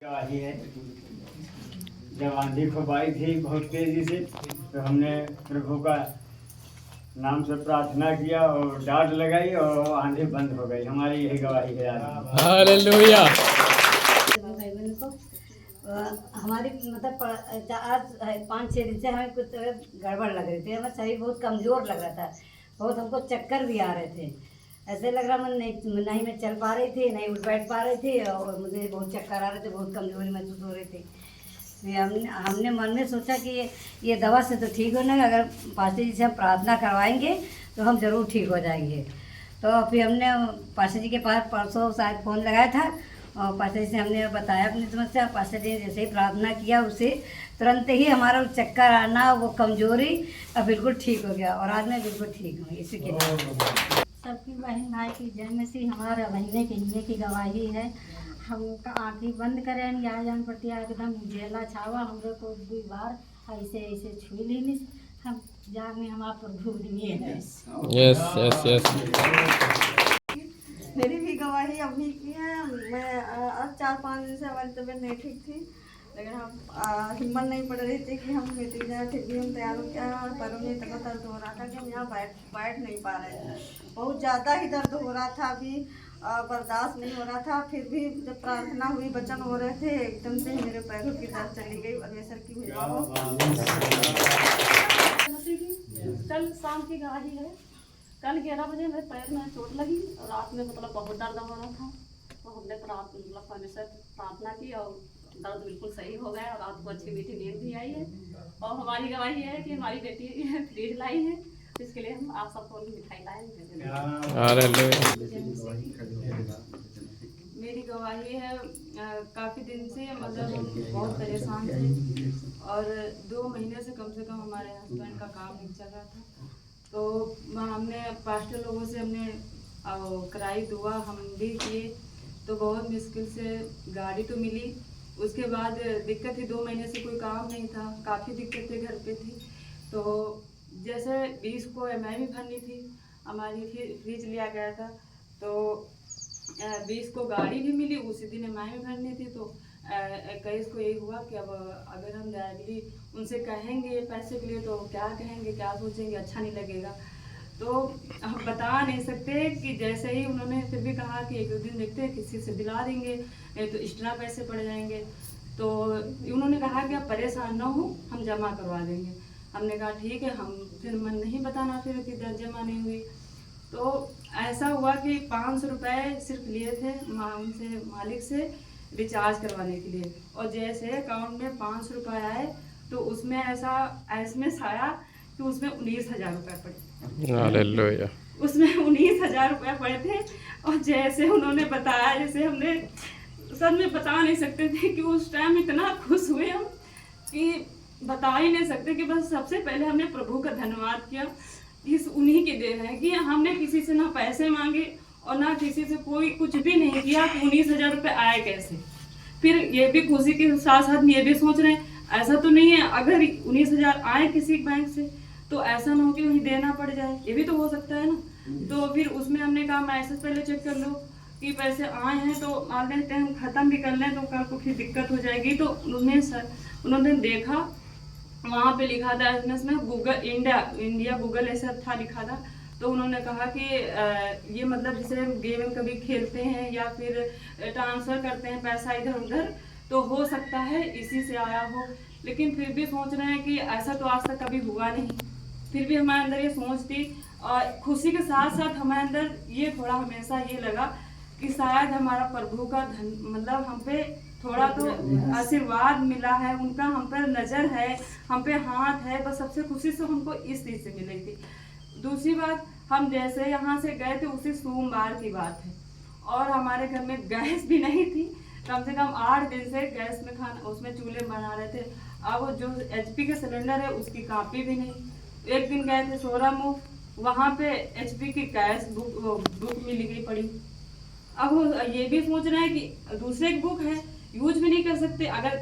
गवाही है। जब आंधी खुबाई थी बहुत तेजी से तो हमने प्रभु का नाम से प्रार्थना किया और डांट लगाई और आंधी बंद हो गई। हमारी यही गवाही है आज। हालेलुया। हमारी मतलब आज 5-6 दिन से हमें कुछ गड़बड़ लग रही थी। हमारा शरीर बहुत कमज़ोर लग रहा था, बहुत हमको चक्कर भी आ रहे थे। ऐसे लग रहा नहीं मैं चल पा रही थी, नहीं उठ बैठ पा रही थी और मुझे बहुत चक्कर आ रहे थे, बहुत कमज़ोरी महसूस हो रही थी। हमने मन में सोचा कि ये दवा से तो ठीक होना है, अगर पास्टर जी से हम प्रार्थना करवाएंगे तो हम ज़रूर ठीक हो जाएंगे। तो फिर हमने पास्टर जी के पास परसों शायद फ़ोन लगाया था और पास्टर जी से हमने बताया अपनी समस्या। पास्टर जी ने जैसे ही प्रार्थना किया उसे तुरंत ही हमारा चक्कर आना, वो कमज़ोरी अब बिल्कुल ठीक हो गया और आज मैं बिल्कुल ठीक हूँ। इसी के सबकी बहन भाई की जय मसीह हमारा महीने के लिए की गवाही है। हम आँखें बंद करें या जान पड़ती है एकदम उजेला छावा हमरे को 2 बार ऐसे छू ली हम जाने हमारा प्रभु दिए हैं। Yes yes yes. मेरी भी गवाही अभी की है। मैं आज 4-5 दिन से हमारी तबीयत नहीं ठीक थी, लेकिन हम हिम्मत नहीं पड़ रही थी कि हम मीटिंग जाए। फिर भी हम तैयार हो गया। पैरों में इतना दर्द हो रहा था कि हम यहाँ बैठ नहीं पा रहे थे। बहुत ज़्यादा ही दर्द हो रहा था, अभी बर्दाश्त नहीं हो रहा था। फिर भी जब प्रार्थना हुई, वचन हो रहे थे, एकदम से मेरे पैरों की दर्द चली गई। परमेश्वर की कल शाम की गवाही है। कल 11 बजे मेरे पैर में चोट लगी और रात में मतलब बहुत दर्द हो रहा था। तो हमने परमेश्वर प्रार्थना की और दर्द बिल्कुल सही हो गया और रात को अच्छी मीठी नींद भी आई है। और हमारी गवाही है कि हमारी बेटी फ्रिज लाई है, इसके लिए हम आप सबको मिठाई लाए। मेरी गवाही है, काफ़ी दिन से मतलब हम बहुत परेशान थे और 2 महीने से कम हमारे हस्बैंड का काम नहीं चल रहा था। तो हमने पास्टर लोगों से हमने कराई दुआ, हम भी किए। तो बहुत मुश्किल से गाड़ी तो मिली। उसके बाद दिक्कत थी, 2 महीने से कोई काम नहीं था, काफ़ी दिक्कतें घर पे थी। तो जैसे 20 को EMI भी भरनी थी, हमारी फ्रिज लिया गया था। तो 20 को गाड़ी भी मिली, उसी दिन EMI भी भरनी थी। तो 21 को यही हुआ कि अब अगर हम डायरेक्टली उनसे कहेंगे पैसे के लिए तो क्या कहेंगे, क्या सोचेंगे, अच्छा नहीं लगेगा। तो हम बता नहीं सकते कि जैसे ही उन्होंने फिर भी कहा कि 1-2 दिन देखते हैं, किसी से दिला देंगे, नहीं तो एक्स्ट्रा पैसे पड़ जाएंगे। तो उन्होंने कहा कि आप परेशान ना हो, हम जमा करवा देंगे। हमने कहा ठीक है। हम फिर मन नहीं बताना फिर कि जमा नहीं हुई। तो ऐसा हुआ कि 500 रुपये सिर्फ लिए थे उनसे, मालिक से रिचार्ज करवाने के लिए। और जैसे अकाउंट में 500 रुपये आए तो उसमें ऐसा एसएमएस आया कि उसमें 19,000 रुपये पड़े। हालेलुया। उसमें 19,000 रुपये पड़े थे। और जैसे उन्होंने बताया, जैसे हमने सब में बता नहीं सकते थे कि उस टाइम इतना खुश हुए हम कि बता ही नहीं सकते। कि बस सबसे पहले हमने प्रभु का धन्यवाद किया। इस उन्हीं की देन है कि हमने किसी से ना पैसे मांगे और ना किसी से कोई कुछ भी नहीं किया कि 19,000 रुपये आए कैसे। फिर ये भी खुशी के साथ साथ ये भी सोच रहे हैं ऐसा तो नहीं है अगर 19,000 आए किसी बैंक से तो ऐसा ना हो कि वहीं देना पड़ जाए, ये भी तो हो सकता है ना। तो फिर उसमें हमने कहा मैसेज पहले चेक कर लो कि पैसे आए हैं, तो मान लेते हैं हम ख़त्म भी कर लें तो कल को फिर दिक्कत हो जाएगी। तो उन्होंने देखा, वहाँ पे लिखा था एसएमएस में गूगल इंडिया गूगल ऐसा था लिखा था। तो उन्होंने कहा कि ये मतलब जैसे हम गेम कभी खेलते हैं या फिर ट्रांसफ़र करते हैं पैसा इधर उधर, तो हो सकता है इसी से आया हो। लेकिन फिर भी सोच रहे हैं कि ऐसा तो आज तक कभी हुआ नहीं। फिर भी हमारे अंदर ये सोच थी और खुशी के साथ साथ हमारे अंदर ये थोड़ा हमेशा ये लगा कि शायद हमारा प्रभु का मतलब हम पे थोड़ा तो आशीर्वाद मिला है, उनका हम पर नज़र है, हम पे हाथ है। बस सबसे खुशी से हमको इस चीज़ से मिली थी। दूसरी बात, हम जैसे यहाँ से गए थे उसी सोमवार की बात है और हमारे घर में गैस भी नहीं थी। कम से कम 8 दिन से गैस में खाना उसमें चूल्हे बना रहे थे। अब जो HP के सिलेंडर है उसकी कापी भी नहीं। एक दिन गए थे सोरामुख, वहाँ पे HP की गैस बुक मिल गई पड़ी। अब ये भी सोच रहे हैं कि दूसरे की बुक है, यूज भी नहीं कर सकते, अगर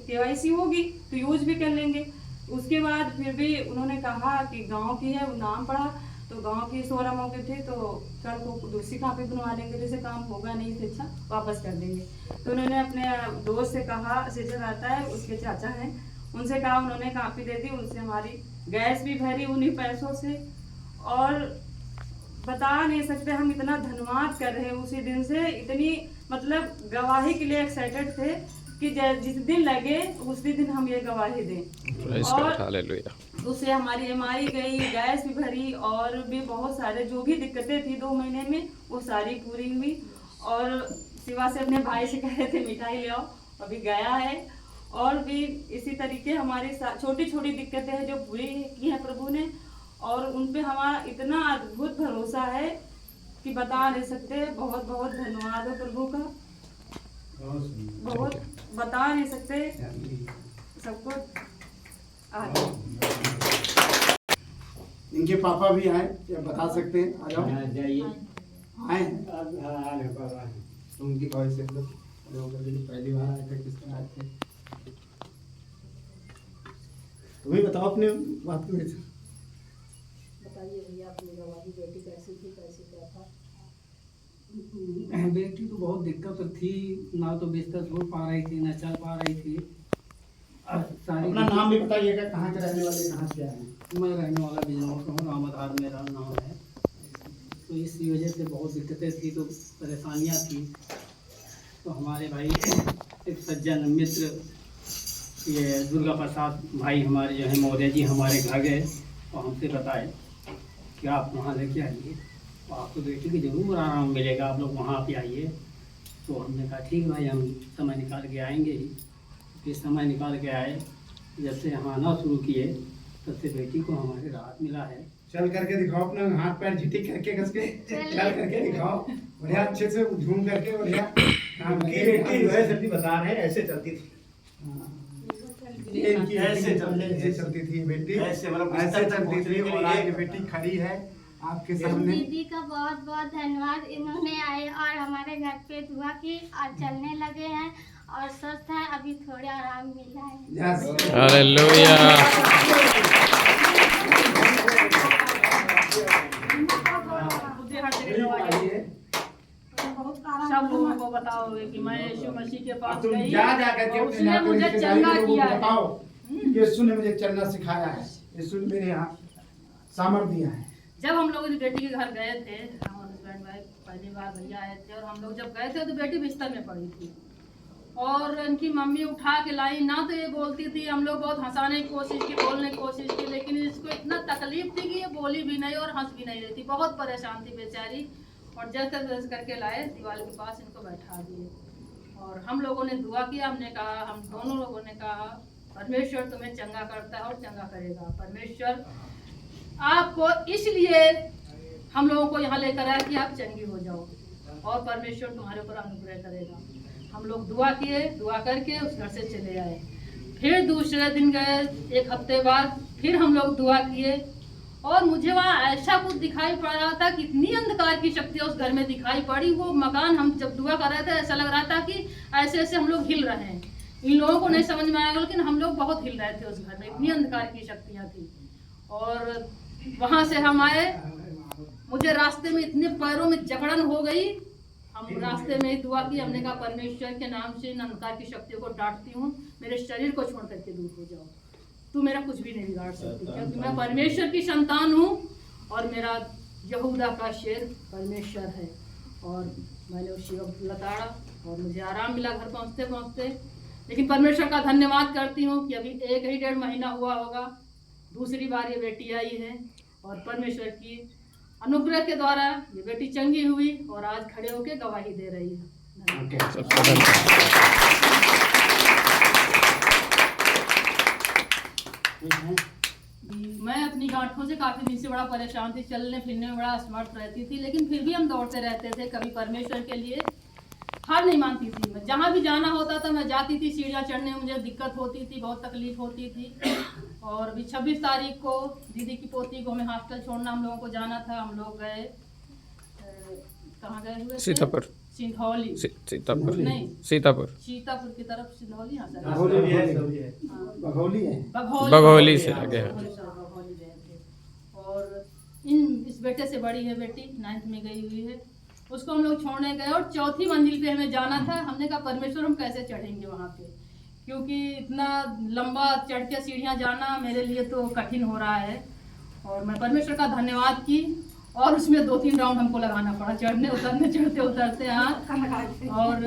KYC होगी तो यूज भी कर लेंगे। उसके बाद फिर भी उन्होंने कहा कि गांव की है, वो नाम पड़ा तो गांव की 16 मौके थे, तो कल को दूसरी कापी बनवा लेंगे, जैसे काम होगा नहीं तो अच्छा वापस कर देंगे। तो उन्होंने अपने दोस्त से कहा, सिजर आता है उसके चाचा हैं, उनसे कहा, उन्होंने कापी दे दी, उनसे हमारी गैस भी भरी उन्हीं पैसों से। और बता नहीं सकते हम इतना धन्यवाद कर रहे हैं, उसी दिन से इतनी मतलब गवाही के लिए एक्साइटेड थे कि जिस दिन लगे उसी दिन हम ये गवाही दें। और हालेलुया। उससे हमारी एमआई गई, गैस भी भरी, और भी बहुत सारे जो भी दिक्कतें थी 2 महीने में वो सारी पूरी हुई। और सिवा से अपने भाई से कह रहे थे मिठाई ले आओ, अभी गया है। और भी इसी तरीके हमारी छोटी छोटी दिक्कतें हैं जो पूरी की है प्रभु ने, और उन पे हमारा इतना अद्भुत भरोसा है कि बता नहीं सकते। बहुत बहुत धन्यवाद है प्रभु का, बहुत बता नहीं सकते सबको। इनके पापा भी आए, क्या बता सकते हैं? आ जाओ, जाइए। आए। अब उनकी वॉइस से लोग पहली बार आए थे, किस तरह आए थे? तुम्हें बताओ अपने बात में। बताइए भैया अपनी गवाही, बेटी कैसी थी, कैसे क्या था? बेटी तो बहुत दिक्कत थी, ना तो बिस्तर सो पा रही थी, ना चल पा रही थी। अपना नाम भी बताइएगा, कहाँ के रहने वाले, कहाँ से आए हैं? मैं रहने वाला बिजनौर से हूँ, रामधार मेरा नाम है। तो इस वजह से बहुत दिक्कतें थी, तो परेशानियाँ थी। तो हमारे भाई एक सज्जन मित्र, ये दुर्गा प्रसाद भाई हमारे जो है मौर्य जी, हमारे घर गए और हमसे बताए कि आप वहाँ लेके आइए, तो आपको बेटी की ज़रूर आराम मिलेगा, आप लोग वहाँ पे आइए। तो हमने कहा ठीक भाई, हम समय निकाल के आएंगे ही। फिर समय निकाल के आए, जब से हम आना शुरू किए तब से बेटी को हमारे राहत मिला है। चल करके दिखाओ, अपना हाथ पैर झिटिक करके कस के चल करके दिखाओ, बढ़िया अच्छे से झूम करके बढ़िया। उनकी बेटी जो है सभी बता रहे हैं, ऐसे चलती थी। इनकी ऐसे चलती थी बेटी, ऐसे चलती थी, और आज बेटी खड़ी है आपके सामने। दीदी का बहुत बहुत धन्यवाद, इन्होंने आए और हमारे घर पे दुआ की और चलने लगे हैं और स्वस्थ है, अभी थोड़ा आराम मिला है। हालेलुया। सब लोगों को बताओगे कि मैं यीशु मसीह के पास तुम गई जा करके और अपने उसने नाते मुझे रिश्तेदारी चंगा के लोगों किया को है। बताओ, यीशु ने मुझे चलना सिखाया है, यीशु ने मेरे यहाँ सामर्थ दिया है। जब हम लोग इस बेटी के घर गए थे, हम और हस्बैंड वाइफ पहली बार भैया आए थे, और हम लोग जब गए थे तो बेटी बिस्तर में पड़ी थी और इनकी मम्मी उठा के लाई। ना तो ये बोलती थी, हम लोग बहुत हंसाने की कोशिश की, बोलने की कोशिश की, लेकिन इसको इतना तकलीफ थी कि ये बोली भी नहीं और हंस भी नहीं रही थी, बहुत परेशान थी बेचारी। और जैसे तैसे करके लाए, दीवार के पास इनको बैठा दिए और हम लोगों ने दुआ किया। हमने कहा, हम दोनों लोगों ने कहा, परमेश्वर तुम्हें चंगा करता है और चंगा करेगा। परमेश्वर आपको इसलिए हम लोगों को यहाँ लेकर आया कि आप चंगी हो जाओ और परमेश्वर तुम्हारे ऊपर अनुग्रह करेगा। हम लोग दुआ किए, दुआ करके उस घर से चले आए। फिर दूसरे दिन गए, 1 हफ्ते बाद फिर हम लोग दुआ किए और मुझे वहाँ ऐसा कुछ दिखाई पड़ रहा था कि इतनी अंधकार की शक्ति उस घर में दिखाई पड़ी। वो मकान, हम जब दुआ कर रहे थे ऐसा लग रहा था कि ऐसे ऐसे हम लोग हिल रहे हैं। इन लोगों को नहीं समझ में आया, लेकिन हम लोग बहुत हिल रहे थे उस घर में, इतनी अंधकार की शक्तियाँ थी। और वहाँ से हम आए, मुझे रास्ते में इतने पैरों में जकड़न हो गई। हम रास्ते में ही दुआ की, हमने कहा परमेश्वर के नाम से इन अंधकार की शक्तियों को डांटती हूँ, मेरे शरीर को छोड़ करके दूर हो जाओ, तू मेरा कुछ भी नहीं बिगाड़ सकती, क्योंकि मैं परमेश्वर की संतान हूँ और मेरा यहूदा का शेर परमेश्वर है। और मैंने उसी वक्त लताड़ा और मुझे आराम मिला घर पहुँचते पहुँचते। लेकिन परमेश्वर का धन्यवाद करती हूँ कि अभी 1-1.5 महीना हुआ होगा, दूसरी बार ये बेटी आई है और परमेश्वर की अनुग्रह के द्वारा ये बेटी चंगी हुई और आज खड़े होकर गवाही दे रही है। मैं अपनी गांठों से काफ़ी दिन से बड़ा परेशान थी, चलने फिरने में बड़ा असमर्थ रहती थी, लेकिन फिर भी हम दौड़ते रहते थे। कभी परमेश्वर के लिए हार नहीं मानती थी। मैं जहाँ भी जाना होता था मैं जाती थी। सीढ़ियाँ चढ़ने में मुझे दिक्कत होती थी, बहुत तकलीफ होती थी। और अभी 26 तारीख को दीदी की पोती को हमें हॉस्टल छोड़ना हम लोगों को जाना था। हम लोग गए, कहाँ गए हुए? सीतापुर। सिंधौली। सीतापुर नहीं, सीतापुर की तरफ सिंधौली। हाँ सर, बघौली है, बघौली से आगे है। बघौली गए थे। और इस बेटे से बड़ी है बेटी, 9th में गई हुई है, उसको हम लोग छोड़ने गए और 4थी मंजिल पे हमें जाना था। हमने कहा परमेश्वर हम कैसे चढ़ेंगे वहाँ पे, क्योंकि इतना लंबा चढ़ के सीढ़ियाँ जाना मेरे लिए तो कठिन हो रहा है। और मैं परमेश्वर का धन्यवाद की और उसमें 2-3 राउंड हमको लगाना पड़ा, चढ़ने उतरने चढ़ते उतरते हाँ। और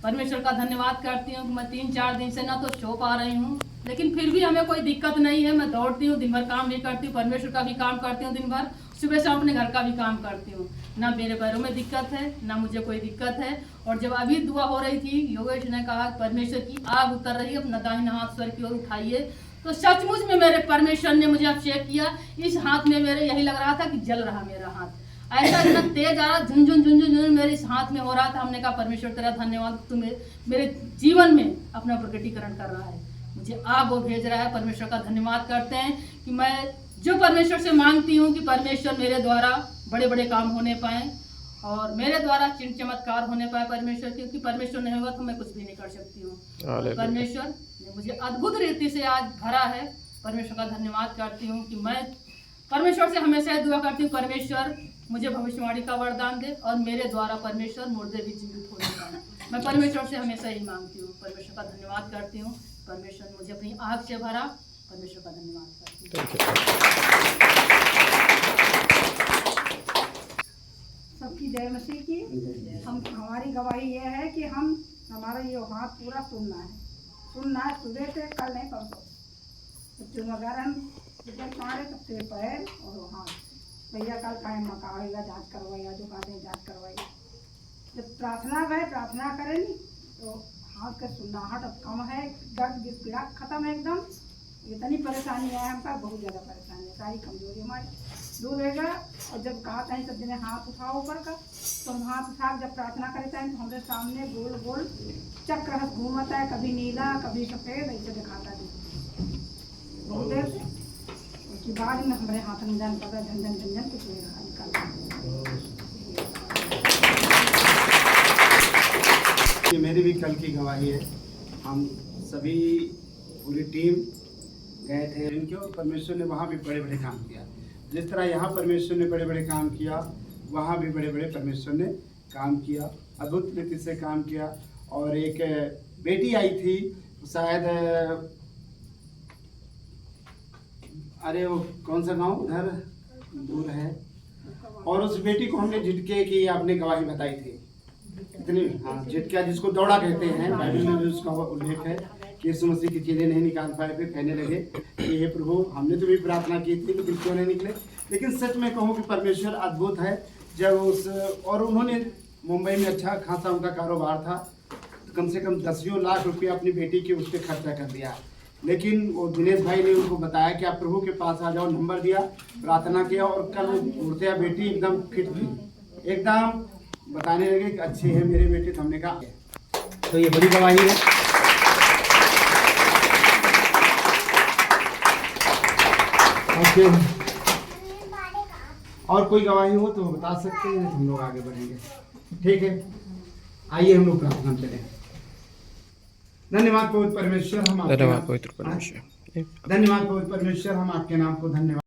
परमेश्वर का धन्यवाद करती हूँ कि मैं 3-4 दिन से ना तो सो पा रही हूँ, लेकिन फिर भी हमें कोई दिक्कत नहीं है। मैं दौड़ती हूँ, दिन भर काम भी करती हूँ, परमेश्वर का भी काम करती हूँ दिन भर, सुबह शाम अपने घर का भी काम करती हूँ। ना मेरे पैरों में दिक्कत है, ना मुझे कोई दिक्कत है। और जब अभी दुआ हो रही थी, योगेश ने कहा परमेश्वर की आग उतर रही है, अपना दाहिना हाथ स्वर की ओर उठाइए, तो सचमुच में मेरे परमेश्वर ने मुझे अभिषेक किया। इस हाथ में मेरे यही लग रहा था कि जल रहा मेरा हाथ, ऐसा इतना तेज आ रहा, झुनझुन झुनझुन झुन मेरे इस हाथ में हो रहा था। हमने कहा परमेश्वर तेरा धन्यवाद, तू मेरे जीवन में अपना प्रकटीकरण कर रहा है, मुझे आग वो भेज रहा है। परमेश्वर का धन्यवाद करते हैं कि मैं जो परमेश्वर से मांगती हूँ कि परमेश्वर मेरे द्वारा बड़े बड़े काम होने पाए और मेरे द्वारा चिन्ह चमत्कार होने पाए परमेश्वर, क्योंकि परमेश्वर नहीं होगा तो मैं कुछ भी नहीं कर सकती हूँ। परमेश्वर ने मुझे अद्भुत रीति से आज भरा है। परमेश्वर का धन्यवाद करती हूँ कि मैं परमेश्वर से हमेशा दुआ करती हूँ परमेश्वर मुझे भविष्यवाणी का वरदान दे और मेरे द्वारा परमेश्वर मुर्दे भी जीवित होने पाए। मैं परमेश्वर से हमेशा ही मांगती हूँ। परमेश्वर का धन्यवाद करती हूँ, परमेश्वर ने मुझे अपनी आग से भरा। परमेश्वर का धन्यवाद करती हूँ। सबकी जय मसीह की। हमारी गवाही ये है कि हमारा ये हाथ पूरा सुनना है सुबह से कल नहीं परसों। अगर हम मारे तब से पैर और हाथ भैया कल खाए मकाएगा, जाँच करवाएगा, जो कहते हैं जाँच करवाएगा। जब प्रार्थना करें तो हाथ का सुन्नाहट अब कम है, दर्द की पीड़ा खत्म है एकदम। इतनी परेशानी है हमका, बहुत ज़्यादा परेशानी है, सारी कमजोरी हमारी दूर रहेगा। और जब कहा था सब दिन हाथ उठाओ ऊपर का, तो हम हाथ उठा जब प्रार्थना करते हैं तो हमारे सामने गोल गोल चक्र घूमता है, कभी नीला कभी सफ़ेद, ऐसे दिखाता है बहुत देर से। उसके बाद में हमारे हाथ में जान पड़ा झंझन झंझन कुछ नहीं रहा ये मेरी भी कल की गवाही है। हम सभी पूरी टीम गए थे इनके, परमेश्वर ने वहाँ भी बड़े बड़े काम किया। जिस तरह यहाँ परमेश्वर ने बड़े बड़े काम किया, वहाँ भी बड़े बड़े परमेश्वर ने काम किया, अद्भुत रीति से काम किया। और एक बेटी आई थी शायद, अरे वो कौन सा गांव उधर दूर है, और उस बेटी को हमने झिटके की आपने गवाही बताई थी इतनी। हाँ, झिटका जिसको दौड़ा कहते हैं, बाइबल में भी उसका उल्लेख है कि यीशु मसीह की चीज़ें नहीं निकाल पाए थे, कहने लगे कि हे प्रभु हमने तो भी प्रार्थना की थी लेकिन क्यों नहीं निकले। लेकिन सच में कहूँ कि परमेश्वर अद्भुत है। जब और उन्होंने मुंबई में अच्छा खासा उनका कारोबार था, तो कम से कम 10 लाख रुपया अपनी बेटी के उस पर खर्चा कर दिया। लेकिन वो दिनेश भाई ने उनको बताया कि आप प्रभु के पास आ जाओ, नंबर दिया, प्रार्थना किया और कल उठते बेटी एकदम फिट थी, एकदम बताने लगे कि अच्छी है मेरी बेटी। तो हमने कहा तो ये बड़ी गवाही है। और कोई गवाही हो तो बता सकते हैं, हम लोग आगे बढ़ेंगे। ठीक है, आइए हम लोग प्रार्थना करें। धन्यवाद पवित्र परमेश्वर, हम आपके नाम को धन्यवाद।